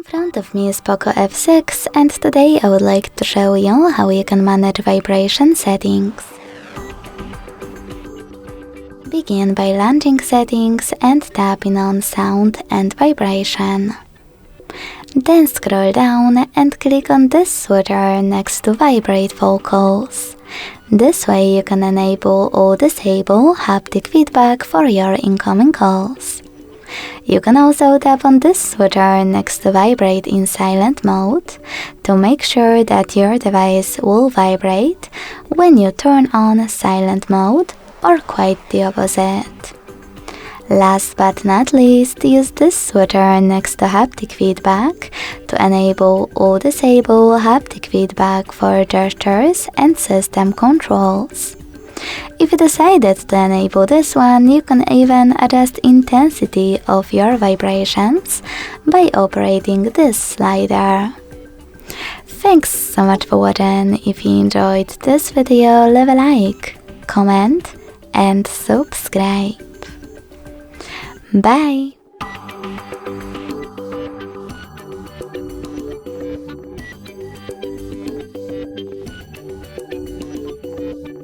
front of me is POCO F6 and today I would like to show you how you can manage vibration settings. Begin by launching settings and tapping on sound and vibration. Then scroll down and click on this switcher next to vibrate vocals. This way you can enable or disable haptic feedback for your incoming calls. You can also tap on this switcher next to vibrate in silent mode to make sure that your device will vibrate when you turn on silent mode, or quite the opposite. Last but not least, use this switcher next to haptic feedback to enable or disable haptic feedback for gestures and system controls. If you decided to enable this one, you can even adjust intensity of your vibrations by operating this slider. Thanks so much for watching. If you enjoyed this video, leave a like, comment and subscribe. Bye!